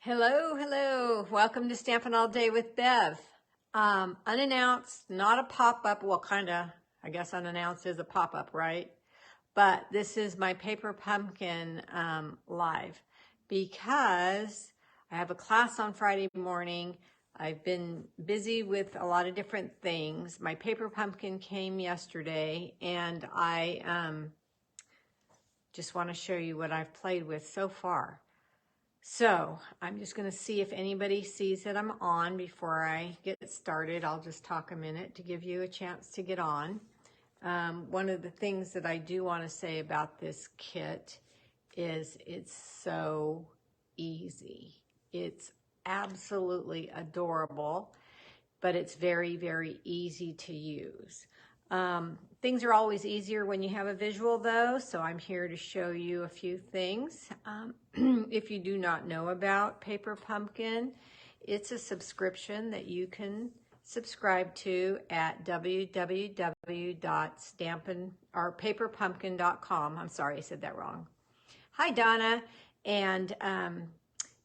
Hello, hello. Welcome to Stampin' All Day with Bev. Unannounced, not a pop-up. Well, kind of, I guess unannounced is a pop-up, right? But this is my paper pumpkin live because I have a class on Friday morning. I've been busy with a lot of different things. My paper pumpkin came yesterday, and I just want to show you what I've played with so far. So I'm just going to see if anybody sees that I'm on before I get started. I'll just talk a minute to give you a chance to get on. One of the things that I do want to say about this kit is it's so easy. It's absolutely adorable, but it's very, very easy to use. Things are always easier when you have a visual though, so I'm here to show you a few things. If you do not know about Paper Pumpkin, it's a subscription that you can subscribe to at paperpumpkin.com. I'm sorry, I said that wrong. Hi, Donna. And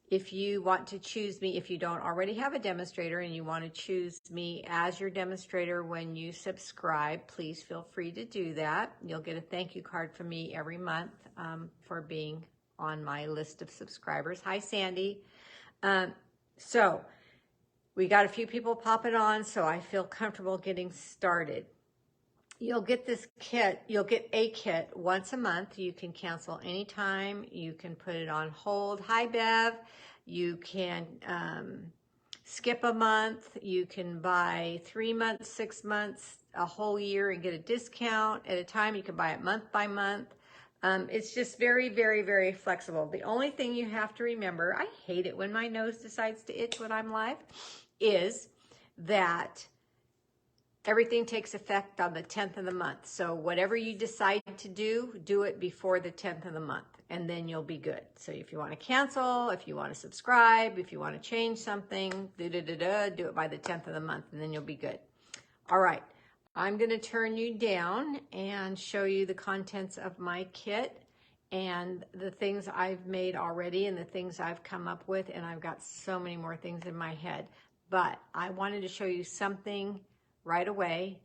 if you want to choose me, if you don't already have a demonstrator and you want to choose me as your demonstrator when you subscribe, please feel free to do that. You'll get a thank you card from me every month for being on my list of subscribers. Hi, Sandy. So we got a few people popping on, so I feel comfortable getting started. You'll get this kit, you'll get a kit once a month. You can cancel anytime. You can put it on hold. Hi, Bev. You can skip a month. You can buy 3 months, 6 months, a whole year and get a discount at a time. You can buy it month by month. It's just very, very, very flexible. The only thing you have to remember, I hate it when my nose decides to itch when I'm live, is that everything takes effect on the 10th of the month. So whatever you decide to do it before the 10th of the month, and then you'll be good. So if you want to cancel, if you want to subscribe, if you want to change something, do it by the 10th of the month, and then you'll be good. All right, I'm going to turn you down and show you the contents of my kit and the things I've made already and the things I've come up with, and I've got so many more things in my head. But I wanted to show you something right away.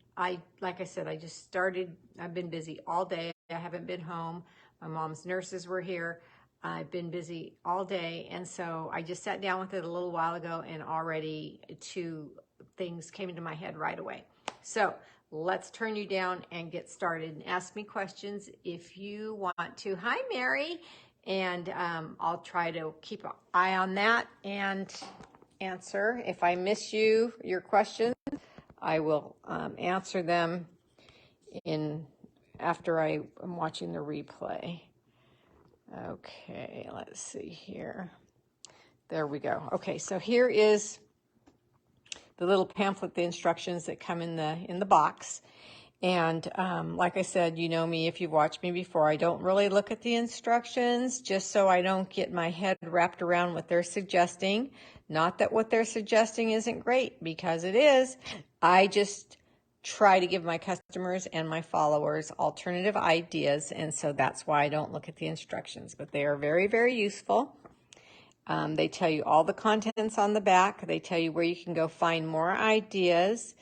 Like I said, I just started. I've been busy all day. I haven't been home. My mom's nurses were here. I've been busy all day. And so I just sat down with it a little while ago, and already 2 things came into my head right away. So let's turn you down and get started and ask me questions if you want to. Hi, Mary. And I'll try to keep an eye on that and answer. If I miss your questions, I will answer them after I am watching the replay. Okay, let's see here. There we go. Okay, so here is the little pamphlet, the instructions that come in the box. And like I said, you know me, if you've watched me before, I don't really look at the instructions just so I don't get my head wrapped around what they're suggesting. Not that what they're suggesting isn't great, because it is. I just try to give my customers and my followers alternative ideas, and so that's why I don't look at the instructions. But they are very, very useful. They tell you all the contents on the back. They tell you where you can go find more ideas.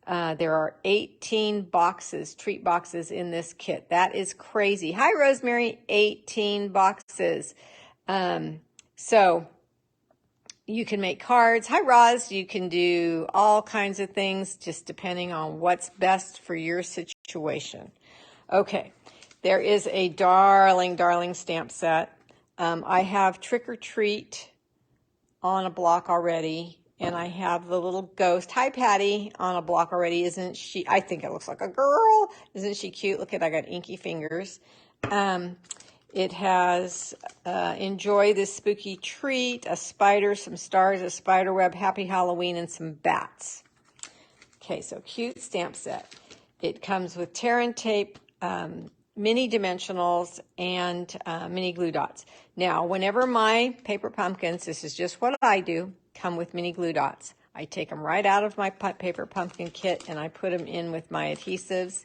There are 18 boxes, treat boxes in this kit. That is crazy. Hi, Rosemary. 18 boxes. So you can make cards. Hi, Roz. You can do all kinds of things just depending on what's best for your situation. Okay, there is a darling, darling stamp set. I have Trick or Treat on a block already, and I have the little ghost. Hi, Patty, on a block already. Isn't she? I think it looks like a girl. Isn't she cute? Look at, I got inky fingers. It has Enjoy This Spooky Treat, a spider, some stars, a spider web, Happy Halloween, and some bats. Okay, so cute stamp set. It comes with tear and tape, mini dimensionals, and mini glue dots. Now, whenever my paper pumpkins, this is just what I do, come with mini glue dots. I take them right out of my paper pumpkin kit and I put them in with my adhesives.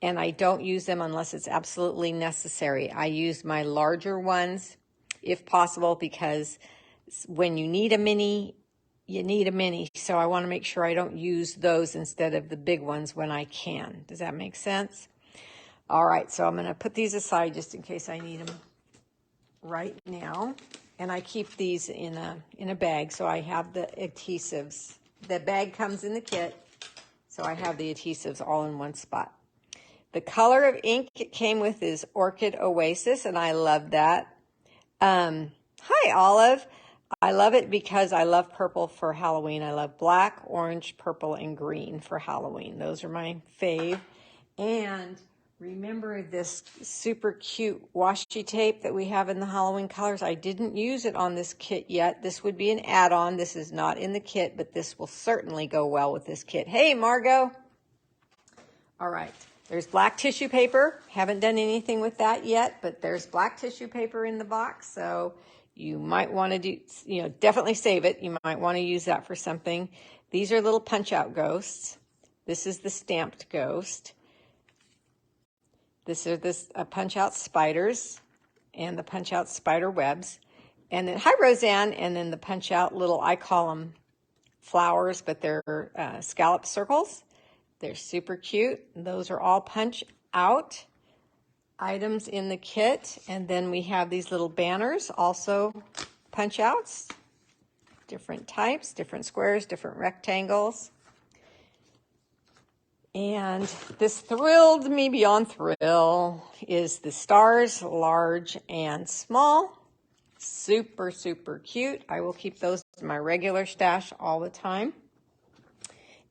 And I don't use them unless it's absolutely necessary. I use my larger ones if possible, because when you need a mini, you need a mini. So I want to make sure I don't use those instead of the big ones when I can. Does that make sense? All right, so I'm going to put these aside just in case I need them right now. And I keep these in a bag, so I have the adhesives. The bag comes in the kit, so I have the adhesives all in one spot. The color of ink it came with is Orchid Oasis, and I love that. Hi, Olive. I love it because I love purple for Halloween. I love black, orange, purple, and green for Halloween. Those are my fave. And remember this super cute washi tape that we have in the Halloween colors? I didn't use it on this kit yet. This would be an add-on. This is not in the kit, but this will certainly go well with this kit. Hey, Margot. All right. There's black tissue paper. Haven't done anything with that yet, but there's black tissue paper in the box, so you might want to do, definitely save it. You might want to use that for something. These are little punch-out ghosts. This is the stamped ghost. This are punch-out spiders and the punch-out spider webs. And then, hi, Roseanne, and then the punch-out little, I call them flowers, but they're scallop circles. They're super cute. Those are all punch-out items in the kit. And then we have these little banners, also punch-outs, different types, different squares, different rectangles. And this thrilled me beyond thrill is the stars, large and small. Super, super cute. I will keep those in my regular stash all the time.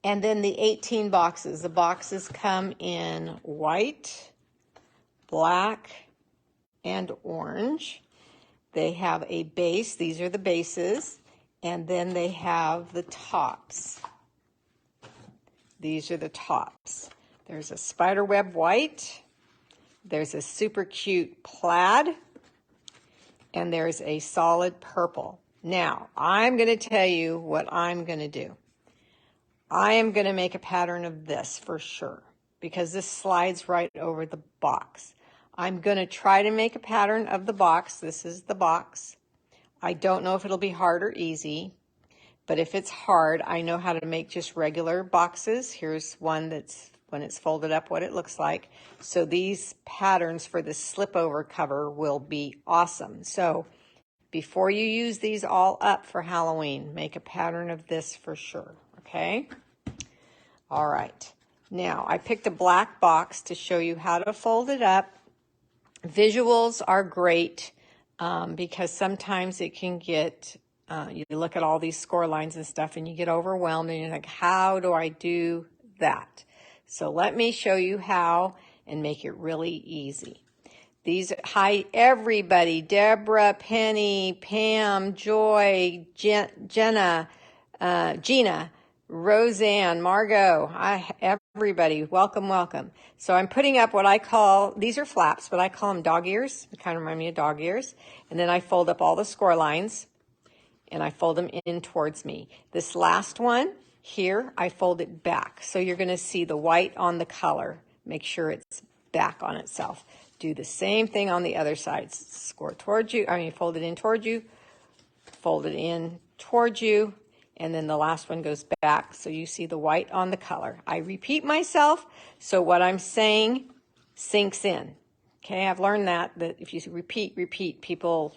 And then the 18 boxes. The boxes come in white, black, and orange. They have a base. These are the bases. And then they have the tops. These are the tops. There's a spiderweb white. There's a super cute plaid. And there's a solid purple. Now, I'm going to tell you what I'm going to do. I am going to make a pattern of this for sure, because this slides right over the box. I'm going to try to make a pattern of the box. This is the box. I don't know if it'll be hard or easy, but if it's hard, I know how to make just regular boxes. Here's one that's, when it's folded up, what it looks like. So these patterns for the slip over cover will be awesome. So before you use these all up for Halloween, make a pattern of this for sure. Okay. All right. Now, I picked a black box to show you how to fold it up. Visuals are great because sometimes it can get, you look at all these score lines and stuff and you get overwhelmed and you're like, how do I do that? So let me show you how and make it really easy. These, hi everybody, Deborah, Penny, Pam, Joy, Jenna, Gina, Roseanne, Margot, hi everybody, welcome, welcome. So I'm putting up what I call, these are flaps, but I call them dog ears. They kind of remind me of dog ears. And then I fold up all the score lines and I fold them in towards me. This last one here, I fold it back. So you're going to see the white on the color. Make sure it's back on itself. Do the same thing on the other side. Score towards you, fold it in towards you, fold it in towards you, and then the last one goes back so you see the white on the color. I repeat myself, so what I'm saying sinks in. Okay, I've learned that if you repeat, people,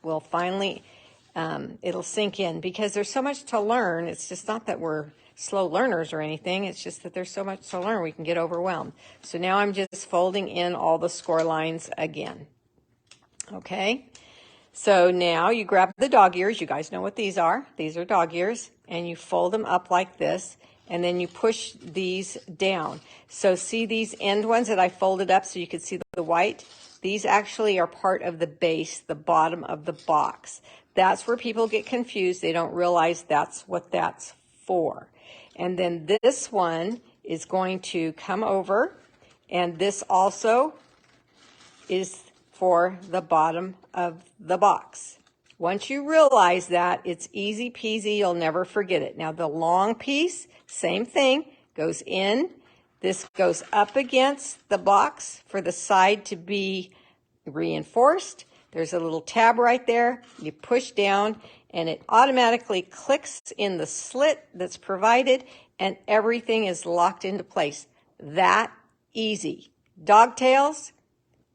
will finally, it'll sink in because there's so much to learn. It's just not that we're slow learners or anything. It's just that there's so much to learn we can get overwhelmed. So now I'm just folding in all the score lines again. Okay. So now you grab the dog ears. You guys know what these are. These are dog ears. And you fold them up like this. And then you push these down. So see these end ones that I folded up so you can see the white? These actually are part of the base, the bottom of the box. That's where people get confused. They don't realize that's what that's for. And then this one is going to come over. And this also is for the bottom of the box. Once you realize that, it's easy peasy. You'll never forget it. Now the long piece, same thing, goes in. This goes up against the box for the side to be reinforced. There's a little tab right there. You push down and it automatically clicks in the slit that's provided and everything is locked into place. That easy. Dogtails,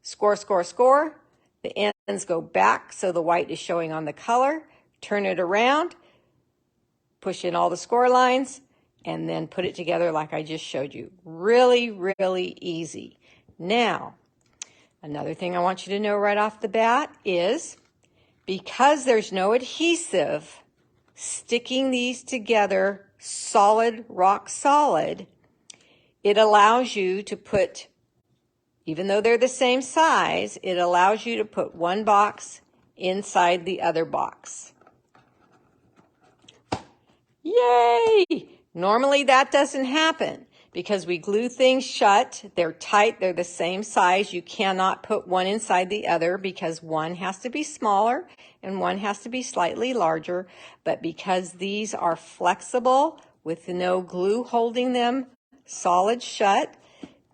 score, score, score. The ends go back so the white is showing on the color. Turn it around, push in all the score lines, and then put it together like I just showed you. Really, really easy. Now, another thing I want you to know right off the bat is because there's no adhesive sticking these together solid, rock solid, it allows you to put, even though they're the same size, it allows you to put one box inside the other box. Yay! Normally that doesn't happen because we glue things shut. They're tight. They're the same size. You cannot put one inside the other because one has to be smaller and one has to be slightly larger. But because these are flexible with no glue holding them solid shut,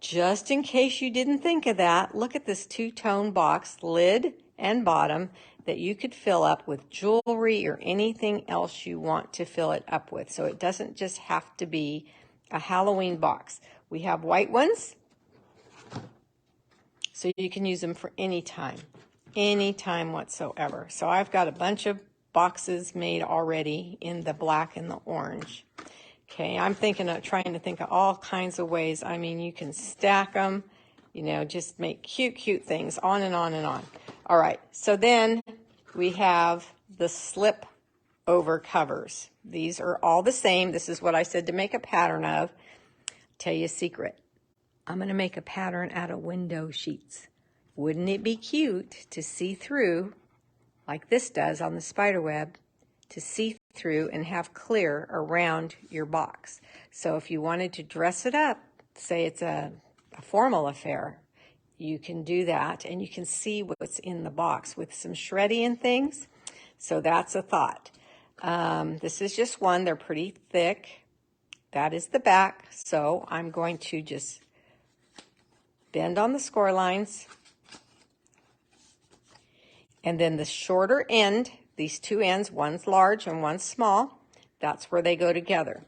just in case you didn't think of that, look at this two-tone box, lid and bottom, that you could fill up with jewelry or anything else you want to fill it up with. So it doesn't just have to be a Halloween box. We have white ones, so you can use them for any time whatsoever. So I've got a bunch of boxes made already in the black and the orange. Okay, I'm trying to think of all kinds of ways. I mean, you can stack them, you know, just make cute, cute things, on and on and on. All right, so then we have the slip over covers. These are all the same. This is what I said to make a pattern of. Tell you a secret. I'm going to make a pattern out of window sheets. Wouldn't it be cute to see through, like this does on the spider web, to see through and have clear around your box? So if you wanted to dress it up, say it's a formal affair, you can do that and you can see what's in the box with some shreddy and things. So that's a thought. This is just one. They're pretty thick. That is the back. So I'm going to just bend on the score lines. And then the shorter end, these two ends, one's large and one's small, that's where they go together.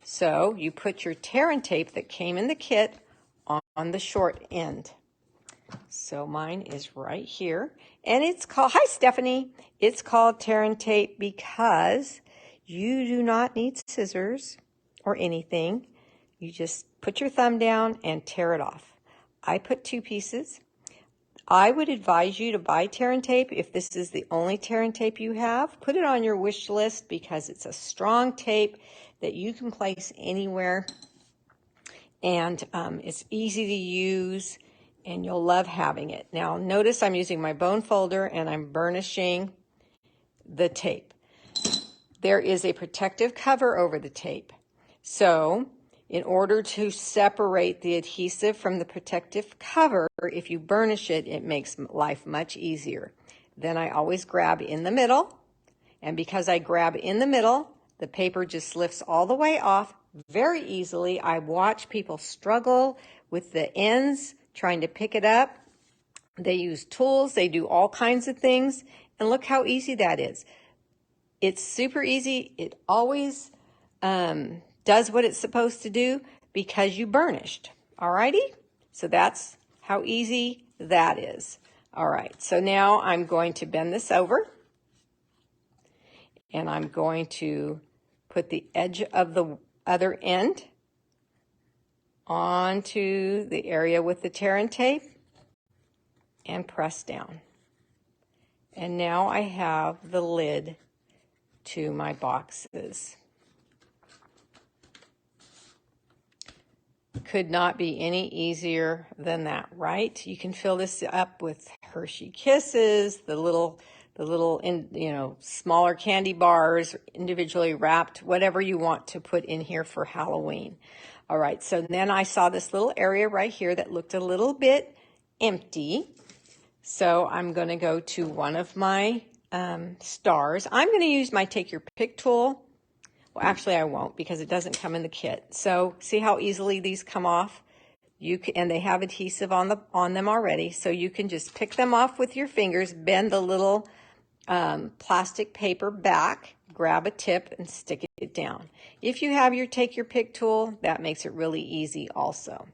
So you put your tear and tape that came in the kit on the short end. So mine is right here. And it's called, hi Stephanie, it's called tear and tape because you do not need scissors or anything. You just put your thumb down and tear it off. I put 2 pieces. I would advise you to buy tear and tape if this is the only tear and tape you have. Put it on your wish list because it's a strong tape that you can place anywhere. And it's easy to use and you'll love having it. Now notice I'm using my bone folder and I'm burnishing the tape. There is a protective cover over the tape. So in order to separate the adhesive from the protective cover, if you burnish it, it makes life much easier. Then I always grab in the middle, and because I grab in the middle, the paper just lifts all the way off very easily. I watch people struggle with the ends, trying to pick it up. They use tools, they do all kinds of things, and look how easy that is. It's super easy. It always does what it's supposed to do because you burnished. Alrighty? So that's how easy that is. All right, so now I'm going to bend this over and I'm going to put the edge of the other end onto the area with the tear and tape and press down. And now I have the lid to my boxes. Could not be any easier than that, right? You can fill this up with Hershey Kisses, the little smaller candy bars, individually wrapped, whatever you want to put in here for Halloween. All right, so then I saw this little area right here that looked a little bit empty. So I'm going to go to one of my stars. I'm going to use my Take Your Pick tool. Well, actually I won't because it doesn't come in the kit. So see how easily these come off? and they have adhesive on them already, so you can just pick them off with your fingers, bend the little plastic paper back, grab a tip and stick it down. If you have your take your pick tool, that makes it really easy also.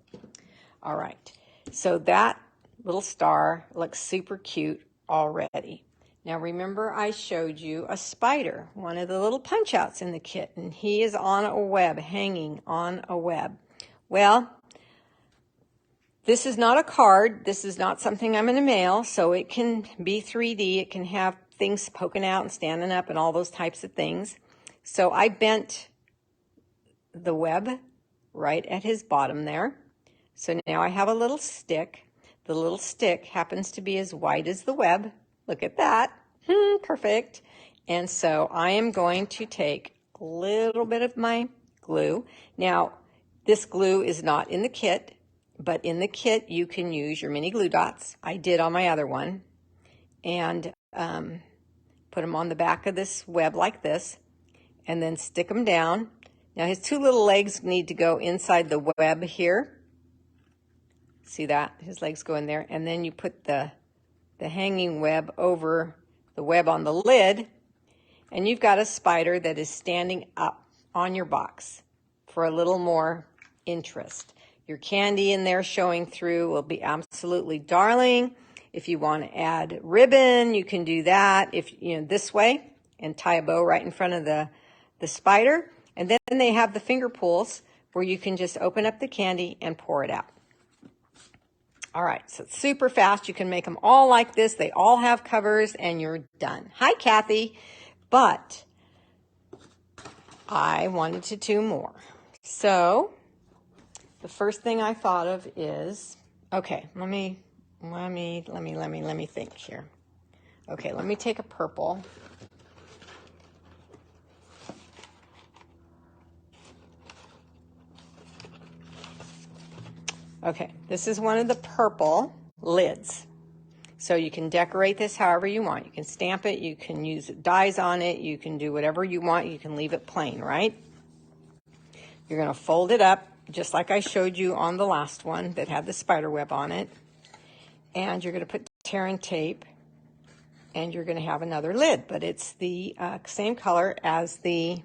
All right, so that little star looks super cute already. Now remember, I showed you a spider, one of the little punch outs in the kit, and he is on a web, hanging on a web. Well, this is not a card. This is not something I'm going to mail, so it can be 3D. It can have things poking out and standing up and all those types of things. So I bent the web right at his bottom there. So now I have a little stick. The little stick happens to be as wide as the web. Look at that. Perfect. And so I am going to take a little bit of my glue. Now, this glue is not in the kit, but in the kit you can use your mini glue dots. I did on my other one. And put them on the back of this web like this, and then stick them down. Now his two little legs need to go inside the web here. See that? His legs go in there, and then you put the hanging web over the web on the lid, and you've got a spider that is standing up on your box for a little more interest. Your candy in there showing through will be absolutely darling. If you want to add ribbon, you can do that this way and tie a bow right in front of the spider. And then they have the finger pulls where you can just open up the candy and pour it out. All right, so it's super fast. You can make them all like this. They all have covers and you're done. Hi, Kathy. But I wanted to do more. So the first thing I thought of is, okay, let me think here. Okay, let me take a purple. Okay, this is one of the purple lids. So you can decorate this however you want. You can stamp it, you can use dies on it, you can do whatever you want, you can leave it plain, right? You're gonna fold it up, just like I showed you on the last one that had the spider web on it. And you're gonna put tear and tape, and you're gonna have another lid, but it's the same color as the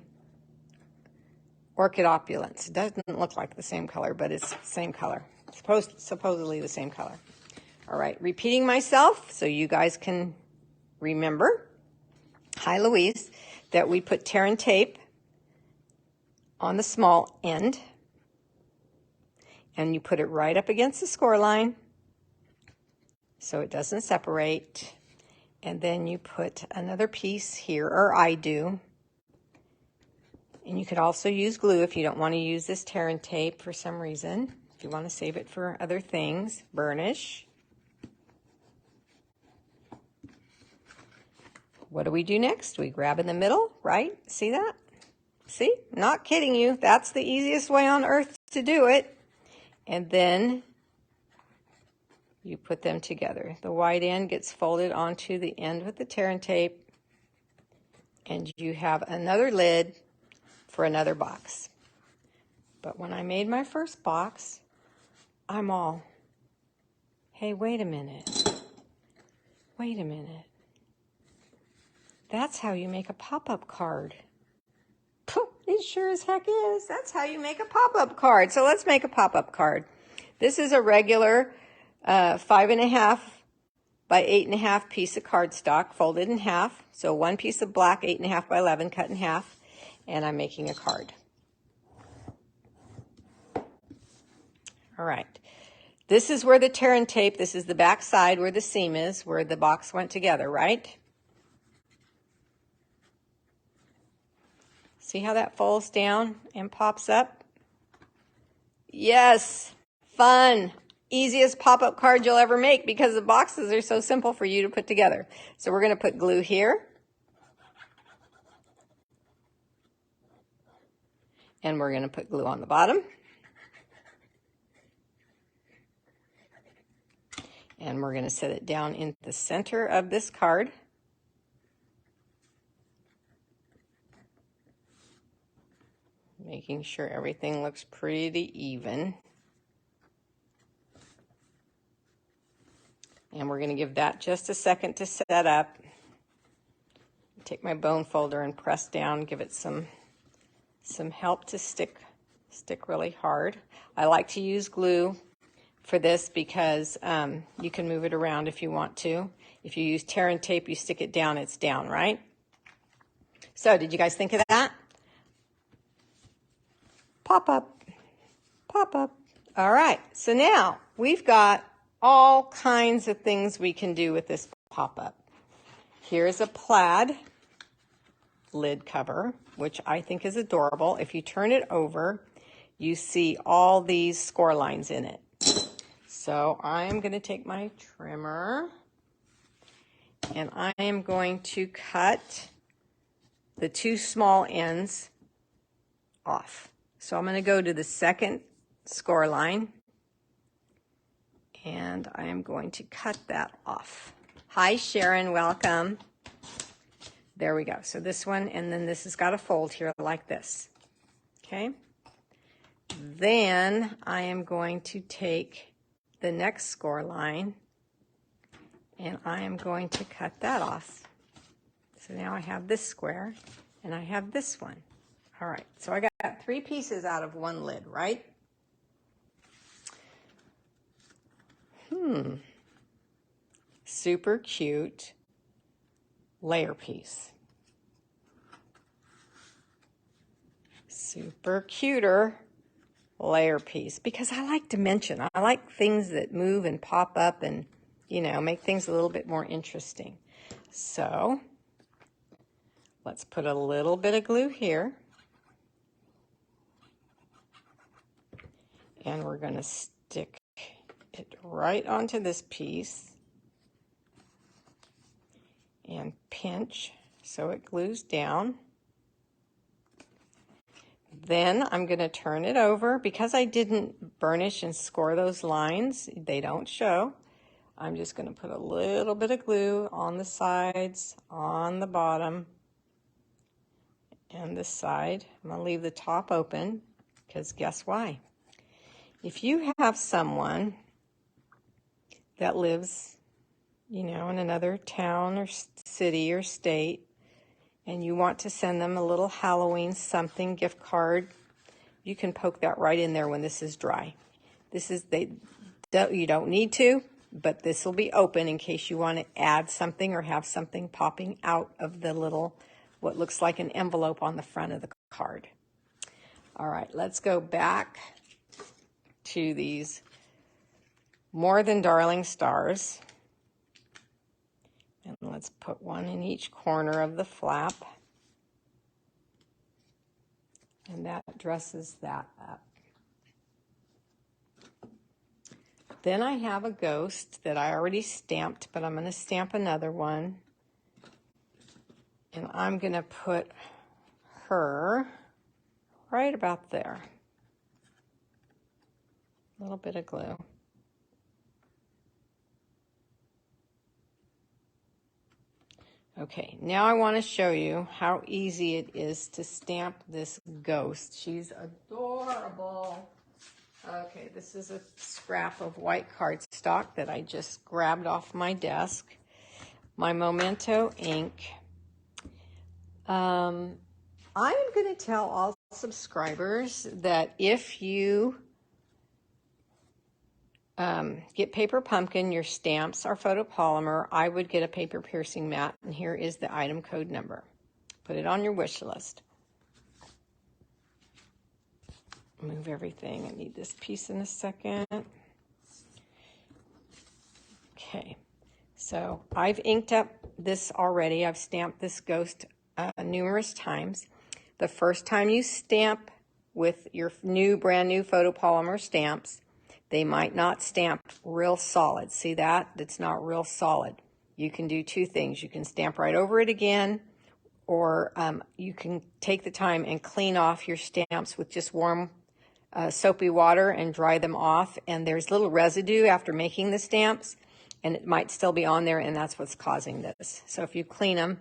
Orchid Opulence. It doesn't look like the same color, but it's the same color. Supposedly the same color. All right, repeating myself so you guys can remember. Hi, Louise. That we put tear and tape on the small end, and you put it right up against the score line so it doesn't separate. And then you put another piece here, or I do. And you could also use glue if you don't want to use this tear and tape for some reason. If you want to save it for other things, burnish. What do we do next? We grab in the middle, right? See that? See? Not kidding you. That's the easiest way on earth to do it. And then you put them together. The white end gets folded onto the end with the tear and tape, and you have another lid for another box. But when I made my first box, I'm all, hey, wait a minute. Wait a minute. That's how you make a pop-up card. It sure as heck is. That's how you make a pop-up card. So let's make a pop-up card. This is a regular 5.5 by 8.5 piece of cardstock folded in half. So one piece of black 8.5 by 11 cut in half, and I'm making a card. All right. This is where the tear and tape, this is the back side where the seam is, where the box went together, right? See how that folds down and pops up? Yes, fun. Easiest pop-up card you'll ever make because the boxes are so simple for you to put together. So we're going to put glue here. And we're going to put glue on the bottom. And we're going to set it down in the center of this card. Making sure everything looks pretty even. And we're going to give that just a second to set up. Take my bone folder and press down, give it some help to stick really hard. I like to use glue for this because you can move it around if you want to. If you use tear and tape, you stick it down, it's down, right? So did you guys think of that? Pop up, pop up. All right, so now we've got all kinds of things we can do with this pop-up. Here's a plaid lid cover, which I think is adorable. If you turn it over, you see all these score lines in it. So I'm going to take my trimmer and I am going to cut the two small ends off. So I'm going to go to the second score line and I am going to cut that off. Hi Sharon, welcome. There we go. So this one, and then this has got a fold here like this. Okay. Then I am going to take the next score line and I am going to cut that off. So now I have this square and I have this one. All right, so I got 3 pieces out of one lid, right? Super cute layer piece. Super cuter layer piece, because I like dimension. I like things that move and pop up and, you know, make things a little bit more interesting. So let's put a little bit of glue here. And we're going to stick it right onto this piece and pinch so it glues down. Then I'm going to turn it over. Because I didn't burnish and score those lines, they don't show. I'm just going to put a little bit of glue on the sides, on the bottom, and this side. I'm going to leave the top open because guess why? If you have someone that lives, you know, in another town or city or state, and you want to send them a little Halloween something gift card, you can poke that right in there when this is dry. This is, you don't need to, but this will be open in case you want to add something or have something popping out of the little, what looks like an envelope on the front of the card. All right, let's go back to these More Than Darling stars. And let's put one in each corner of the flap. And that dresses that up. Then I have a ghost that I already stamped, but I'm going to stamp another one. And I'm going to put her right about there. A little bit of glue. Okay, now I want to show you how easy it is to stamp this ghost. She's adorable. Okay, this is a scrap of white cardstock that I just grabbed off my desk. My Memento ink. I'm going to tell all subscribers that if you get paper pumpkin, your stamps are photopolymer, I would get a paper piercing mat, and here is the item code number. Put it on your wish list. Move everything. I need this piece in a second. Okay, so I've inked up this already. I've stamped this ghost numerous times. The first time you stamp with your brand new photopolymer stamps, they might not stamp real solid. See that? It's not real solid. You can do 2 things. You can stamp right over it again, or you can take the time and clean off your stamps with just warm soapy water and dry them off. And there's little residue after making the stamps, and it might still be on there, and that's what's causing this. So if you clean them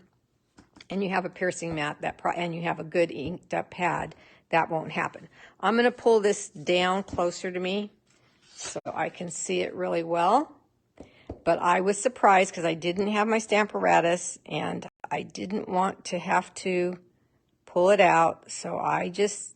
and you have a piercing mat and you have a good inked up pad, that won't happen. I'm going to pull this down closer to me so I can see it really well. But I was surprised because I didn't have my stamp apparatus and I didn't want to have to pull it out. So I just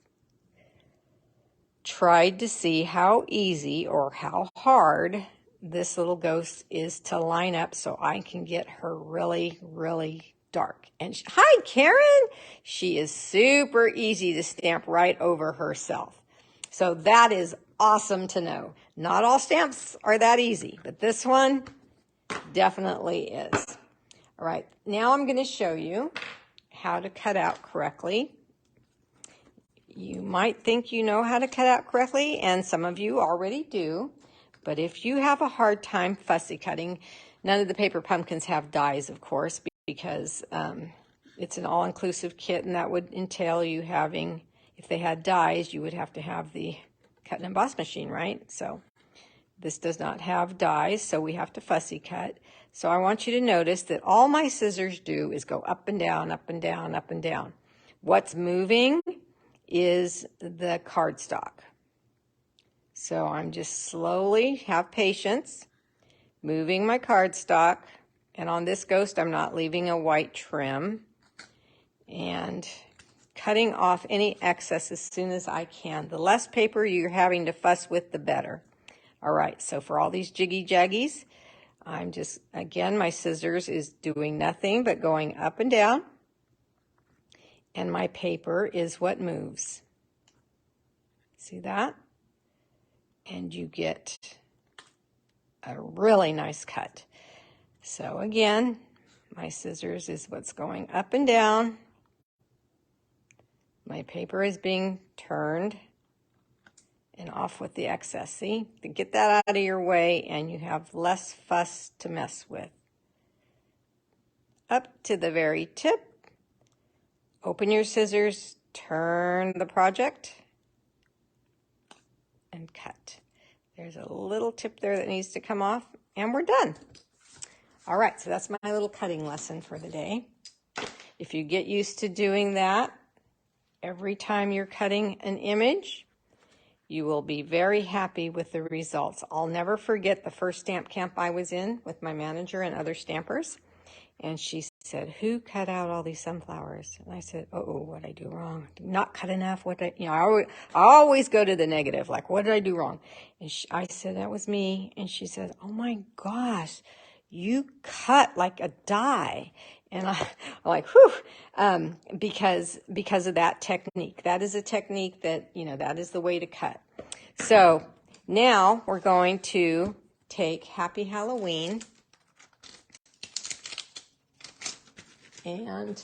tried to see how easy or how hard this little ghost is to line up so I can get her really, really dark. And hi, Karen! She is super easy to stamp right over herself. So that is awesome to know. Not all stamps are that easy, but this one definitely is. All right, now I'm going to show you how to cut out correctly. You might think you know how to cut out correctly, and some of you already do. But if you have a hard time fussy cutting, none of the paper pumpkins have dies, of course, because it's an all-inclusive kit, and that would entail you having, if they had dies, you would have to have the cut and emboss machine, right? So this does not have dies, so we have to fussy cut. So I want you to notice that all my scissors do is go up and down, up and down, up and down. What's moving is the cardstock. So I'm just slowly, have patience, moving my cardstock. And on this ghost, I'm not leaving a white trim. And cutting off any excess as soon as I can. The less paper you're having to fuss with, the better. All right, so for all these jiggy jaggies, I'm just, again, my scissors is doing nothing but going up and down. And my paper is what moves. See that? And you get a really nice cut. So again, my scissors is what's going up and down. My paper is being turned and off with the excess. See, to get that out of your way and you have less fuss to mess with. Up to the very tip. Open your scissors, turn the project, and cut. There's a little tip there that needs to come off, and we're done. All right, so that's my little cutting lesson for the day. If you get used to doing that every time you're cutting an image, you will be very happy with the results. I'll never forget the first stamp camp I was in with my manager and other stampers. And she said, "Who cut out all these sunflowers?" And I said, "Oh, what did I do wrong? Not cut enough? What did I always go to the negative, like, what did I do wrong?" And I said, "That was me." And she said, "Oh my gosh, you cut like a die." And I'm like, whew, because of that technique. That is a technique that, that is the way to cut. So now we're going to take Happy Halloween. And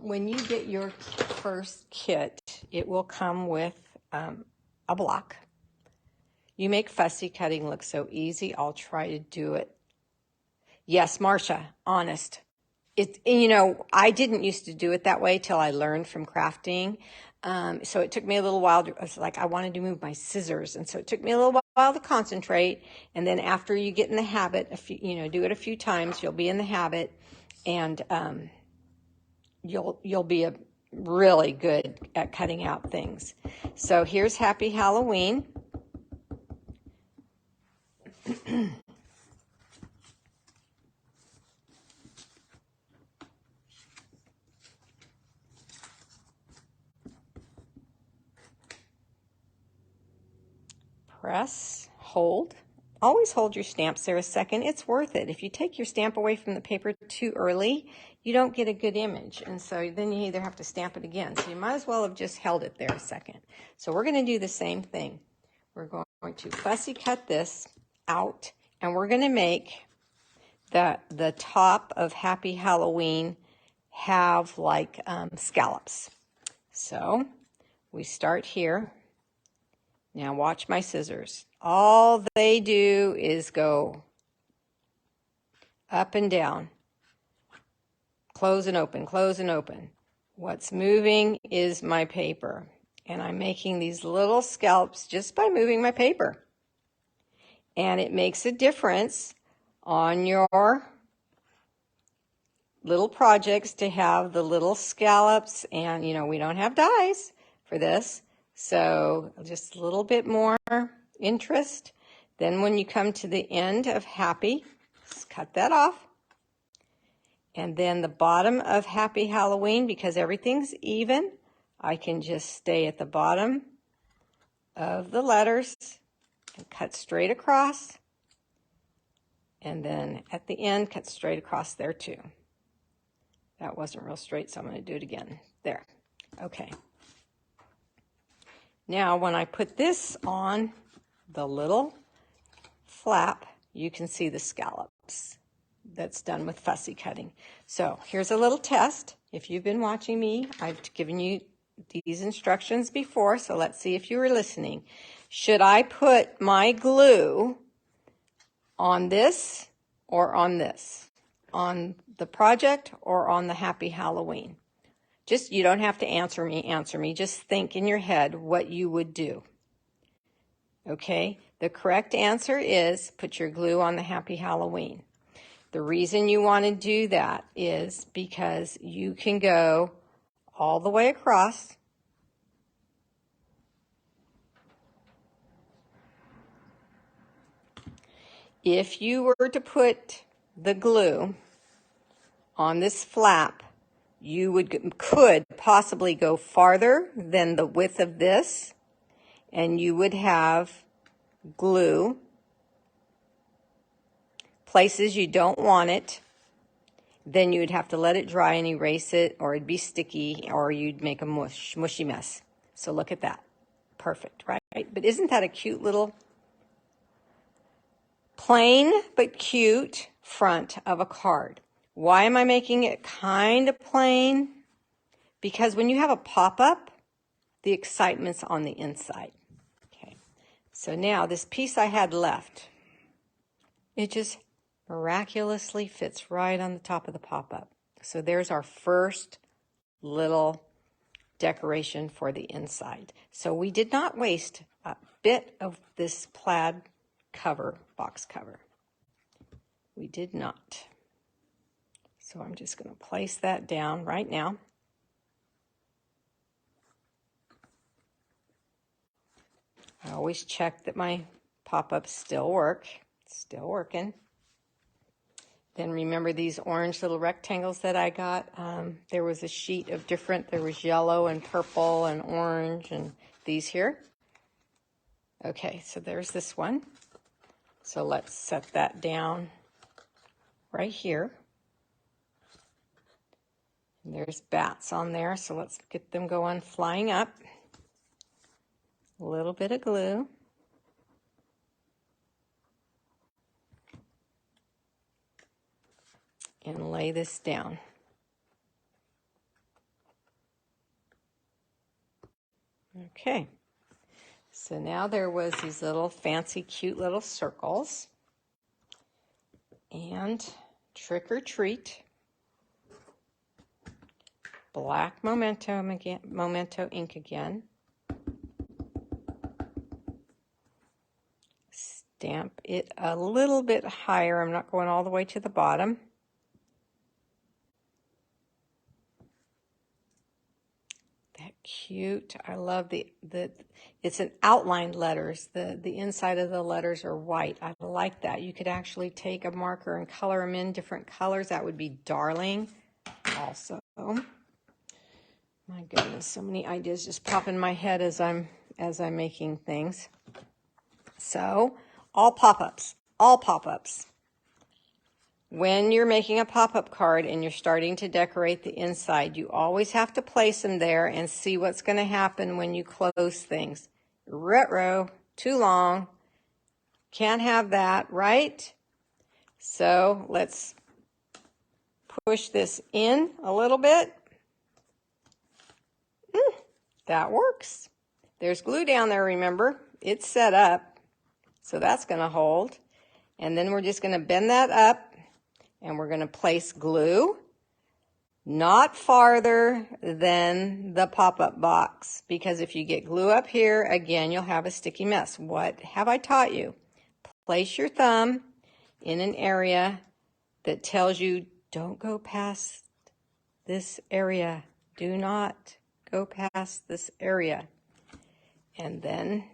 when you get your first kit, it will come with a block. You make fussy cutting look so easy. I'll try to do it. Yes, Marcia, honest. I didn't used to do it that way till I learned from crafting. So it took me a little while. I wanted to move my scissors. And so it took me a little while to concentrate. And then after you get in the habit, do it a few times, you'll be in the habit. And you'll be really good at cutting out things. So here's Happy Halloween. Press, hold. Always hold your stamps there a second. It's worth it. If you take your stamp away from the paper too early, you don't get a good image. And so then you either have to stamp it again. So you might as well have just held it there a second. So we're going to do the same thing. We're going to fussy cut this out, and we're going to make the top of Happy Halloween have like scallops. So we start here. Now watch my scissors. All they do is go up and down, close and open, close and open. What's moving is my paper, and I'm making these little scallops just by moving my paper. And it makes a difference on your little projects to have the little scallops, and we don't have dies for this. So just a little bit more interest. Then when you come to the end of Happy, Just cut that off. And then the bottom of Happy Halloween, because everything's even, I can just stay at the bottom of the letters and cut straight across. And then at the end, cut straight across there too. That wasn't real straight, so I'm going to do it again. There. Okay. Now, when I put this on the little flap, you can see the scallops. That's done with fussy cutting. So here's a little test. If you've been watching me, I've given you these instructions before, so let's see if you were listening. Should I put my glue on this or on this? On the project or on the Happy Halloween? Just, you don't have to answer me. Just think in your head what you would do. Okay? The correct answer is put your glue on the Happy Halloween. The reason you want to do that is because you can go all the way across. If you were to put the glue on this flap, you could possibly go farther than the width of this, and you would have glue places you don't want it. Then you'd have to let it dry and erase it, or it'd be sticky, or you'd make a mushy mess. So look at that. Perfect, right? But isn't that a cute little plain but cute front of a card? Why am I making it kind of plain? Because when you have a pop-up, the excitement's on the inside. Okay, so now this piece I had left, it just miraculously fits right on the top of the pop-up. So there's our first little decoration for the inside. So we did not waste a bit of this plaid cover, box cover. We did not. So I'm just going to place that down right now. I always check that my pop-ups still work. It's still working. Then remember these orange little rectangles that I got? There was a sheet of different, there was yellow and purple and orange and these here. Okay, so there's this one. So let's set that down right here. And there's bats on there, so let's get them going flying up. A little bit of glue. And lay this down. Okay, so now there was these little fancy cute little circles, and Trick or Treat, black memento ink again, stamp it a little bit higher. I'm not going all the way to the bottom. Cute. I love the it's an outlined letters. The inside of the letters are white. I like that. You could actually take a marker and color them in different colors. That would be darling. Also, my goodness, so many ideas just pop in my head as I'm making things. So, all pop-ups. All pop-ups. When you're making a pop-up card and you're starting to decorate the inside, you always have to place them there and see what's going to happen when you close things. Ruh-roh, too long. Can't have that, right? So let's push this in a little bit. That works. There's glue down there, remember? It's set up, so that's going to hold. And then we're just going to bend that up. And we're going to place glue not farther than the pop-up box, because if you get glue up here, again, you'll have a sticky mess. What have I taught you? Place your thumb in an area that tells you don't go past this area. Do not go past this area. And then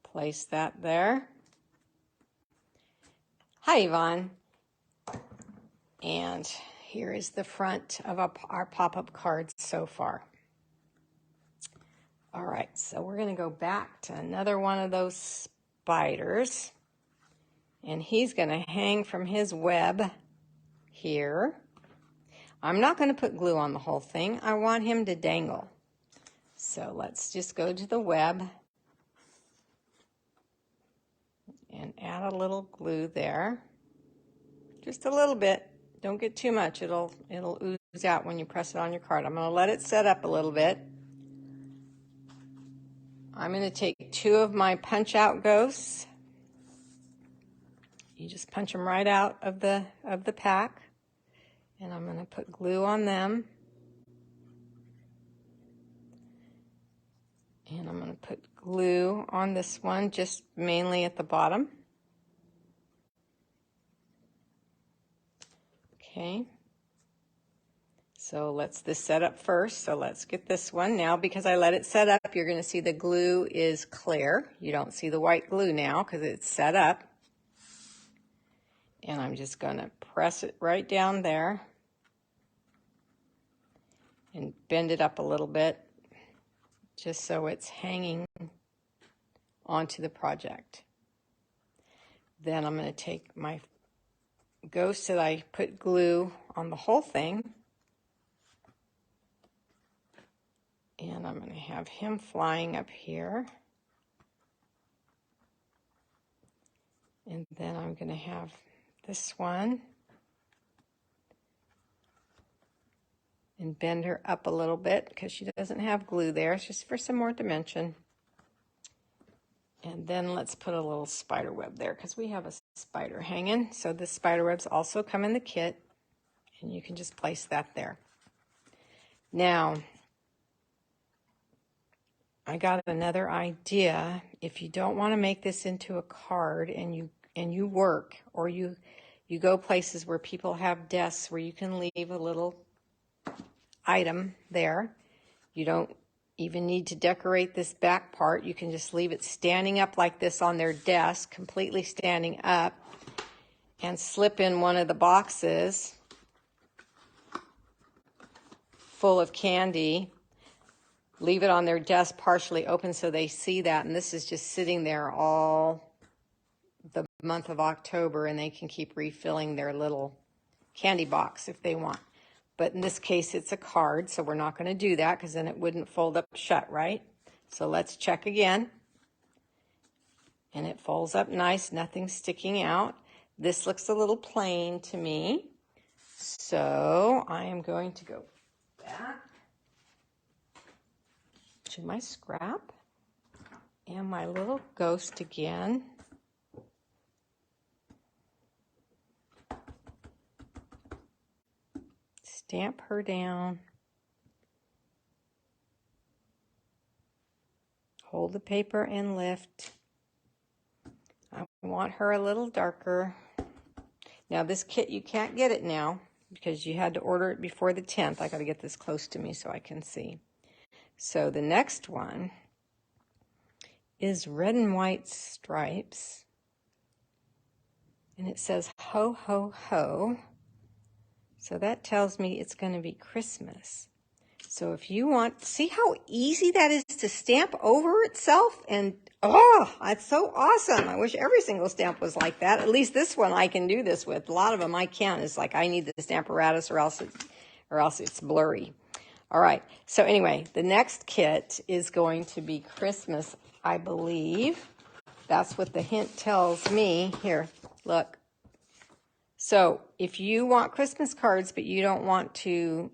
place that there. Hi, Yvonne. And here is the front of our pop-up cards so far. All right, so we're going to go back to another one of those spiders. And he's going to hang from his web here. I'm not going to put glue on the whole thing. I want him to dangle. So let's just go to the web and add a little glue there. Just a little bit. Don't get too much. It'll ooze out when you press it on your card. I'm going to let it set up a little bit. I'm going to take 2 of my punch out ghosts. You just punch them right out of the pack. And I'm going to put glue on them. And I'm going to put glue on this one, just mainly at the bottom. Okay. So let's this set up first. So let's get this one. Now, because I let it set up, you're going to see the glue is clear. You don't see the white glue now because it's set up. And I'm just going to press it right down there and bend it up a little bit just so it's hanging onto the project. Then I'm going to take my ghost that I put glue on the whole thing, and I'm going to have him flying up here. And then I'm going to have this one and bend her up a little bit because she doesn't have glue there. It's just for some more dimension. And then let's put a little spider web there because we have a spider hanging. So the spider webs also come in the kit, and you can just place that there. Now, I got another idea. If you don't want to make this into a card and you work, or you go places where people have desks where you can leave a little item there. You don't even need to decorate this back part. You can just leave it standing up like this on their desk, completely standing up, and slip in one of the boxes full of candy. Leave it on their desk partially open so they see that, and this is just sitting there all the month of October, and they can keep refilling their little candy box if they want. But in this case, it's a card, so we're not going to do that because then it wouldn't fold up shut, right? So let's check again. And it folds up nice, nothing sticking out. This looks a little plain to me. So I am going to go back to my scrap and my little ghost again. Stamp her down. Hold the paper and lift. I want her a little darker. Now this kit, you can't get it now because you had to order it before the 10th. I got to get this close to me so I can see. So the next one is red and white stripes. And it says ho, ho, ho. So that tells me it's going to be Christmas. So if you want, see how easy that is to stamp over itself? And oh, that's so awesome. I wish every single stamp was like that. At least this one I can do this with. A lot of them I can't. It's like I need the stamp apparatus or else it's blurry. All right. So anyway, the next kit is going to be Christmas, I believe. That's what the hint tells me. Here, look. So if you want Christmas cards, but you don't want to,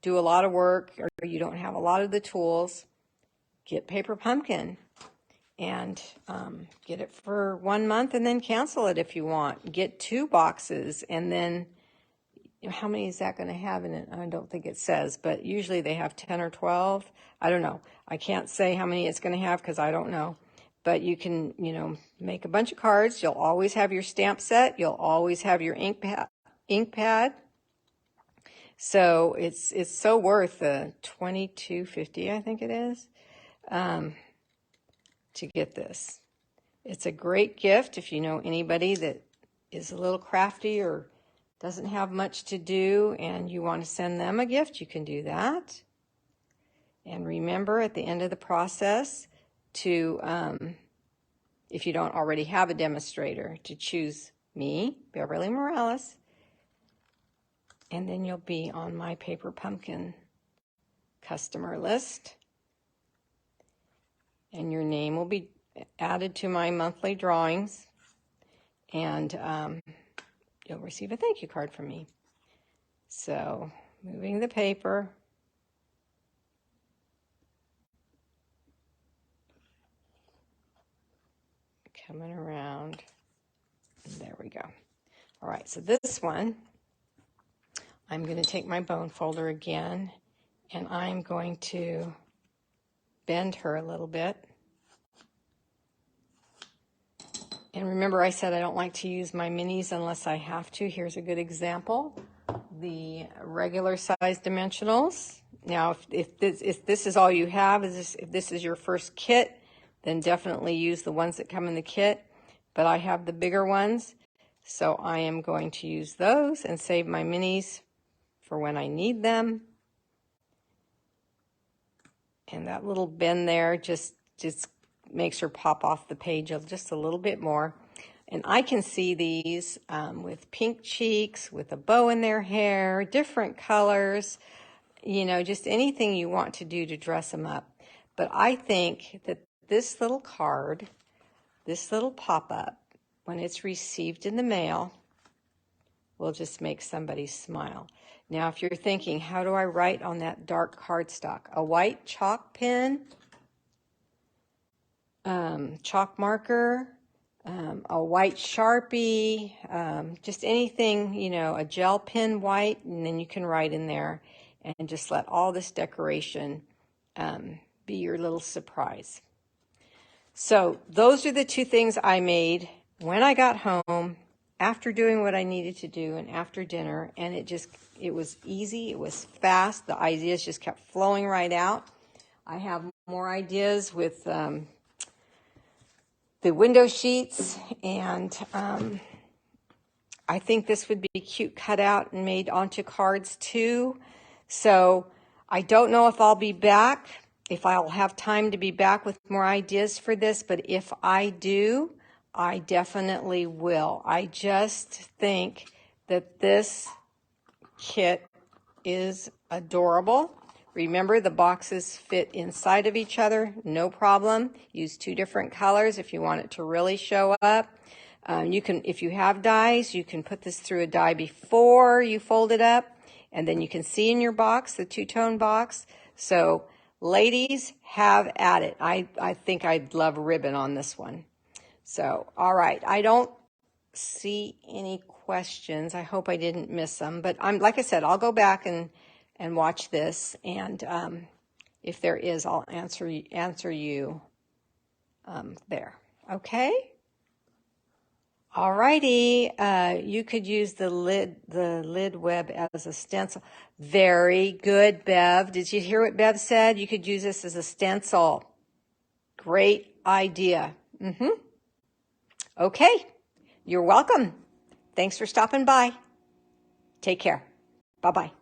do a lot of work, or you don't have a lot of the tools, get Paper Pumpkin and get it for 1 month and then cancel it if you want. Get 2 boxes, and then how many is that going to have in it? I don't think it says, but usually they have 10 or 12. I don't know. I can't say how many it's going to have because I don't know. But you can, make a bunch of cards. You'll always have your stamp set. You'll always have your ink pad. So it's so worth the $22.50, I think it is, to get this. It's a great gift if you know anybody that is a little crafty or doesn't have much to do and you want to send them a gift, you can do that. And remember at the end of the process to, if you don't already have a demonstrator, to choose me, Beverly Morales, and then you'll be on my Paper Pumpkin customer list. And your name will be added to my monthly drawings, and you'll receive a thank you card from me. So, moving the paper. Coming around. And there we go. All right, so this one, I'm going to take my bone folder again, and I'm going to bend her a little bit. And remember I said I don't like to use my minis unless I have to. Here's a good example. The regular size dimensionals. Now if this is all you have, if this is your first kit, then definitely use the ones that come in the kit. But I have the bigger ones, so I am going to use those and save my minis for when I need them. And that little bend there just makes her pop off the page just a little bit more. And I can see these with pink cheeks, with a bow in their hair, different colors, you know, just anything you want to do to dress them up. But I think that this little card, this little pop-up, when it's received in the mail, will just make somebody smile. Now, if you're thinking, how do I write on that dark cardstock? A white chalk pen, chalk marker, a white Sharpie, just anything, you know, a gel pen white, and then you can write in there and just let all this decoration be your little surprise. So those are the two things I made when I got home, after doing what I needed to do and after dinner, and it was easy, it was fast, the ideas just kept flowing right out. I have more ideas with the window sheets, and I think this would be cute cut out and made onto cards too. So I don't know if I'll be back, if I'll have time to be back with more ideas for this, but if I do, I definitely will. I just think that this kit is adorable. Remember, the boxes fit inside of each other, no problem. Use 2 different colors if you want it to really show up. You can, if you have dies, you can put this through a die before you fold it up, and then you can see in your box, the 2-tone box. So, ladies, have at it. I think I'd love ribbon on this one. So, all right, I don't see any questions. I hope I didn't miss them, but like I said, I'll go back and watch this, and if there is, I'll answer you there. Okay. All righty. You could use the lid web as a stencil. Very good, Bev. Did you hear what Bev said? You could use this as a stencil. Great idea. Okay. You're welcome. Thanks for stopping by. Take care. Bye-bye.